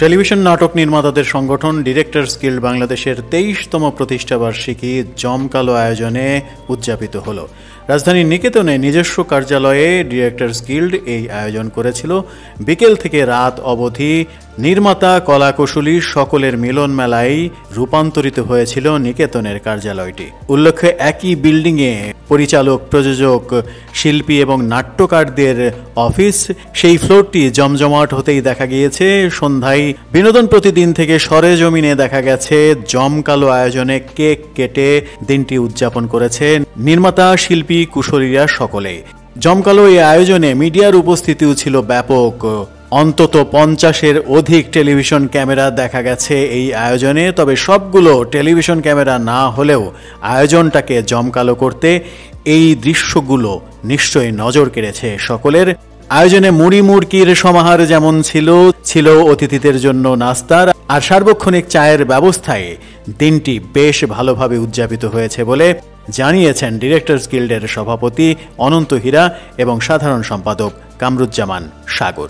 Television নাটক নির্মাতাদের সংগঠন ডিরেক্টরস গিল্ড বাংলাদেশের 23তম প্রতিষ্ঠাবার্ষিকী জমকালো আয়োজনে উদযাপিত হলো। রাজধানীর নিকেতনে নিজস্ব কার্যালয়ে ডিরেক্টরস গিল্ড এই আয়োজন করেছিল। বিকেল থেকে রাত অবধি নির্মাতা, কলাকুশলী সকলের মিলন মেলায় রূপান্তরিত হয়েছিল নিকেতনের কার্যালয়টি। উল্লেখ্য, একই বিল্ডিংয়ে পরিচালক, প্রযোজক, শিল্পী এবং নাট্যকারদের অফিস। সেই ফ্লোরটি জমজমাট হতেই দেখা গিয়েছে সন্ধ্যায়। বিনোদন প্রতিদিন থেকে সরেজমিনে দেখা গেছে জমকালো আয়োজনে কেক কেটে দিনটি উদযাপন করেছে নির্মাতা, শিল্পী, কুশলীরা সকলে। জমকালো এই আয়োজনে মিডিয়ার উপস্থিতিও ছিল ব্যাপক। অন্তত 50-এর অধিক টেলিভিশন ক্যামেরা দেখা গেছে এই আয়োজনে। তবে সবগুলো টেলিভিশন ক্যামেরা না হলেও আয়োজনটাকে জমকালো করতে এই দৃশ্যগুলো নিশ্চয়ই নজর কেড়েছে সকলের। আয়োজনে মুড়ি মুড়কির সমাহার যেমন ছিল অতিথিদের জন্য নাস্তার আর সার্বক্ষণিক চায়ের ব্যবস্থায় দিনটি বেশ ভালোভাবে উদযাপিত হয়েছে বলে জানিয়েছেন ডিরেক্টরস গিল্ডের সভাপতি অনন্ত হীরা এবং সাধারণ সম্পাদক কামরুজ্জামান সাগর।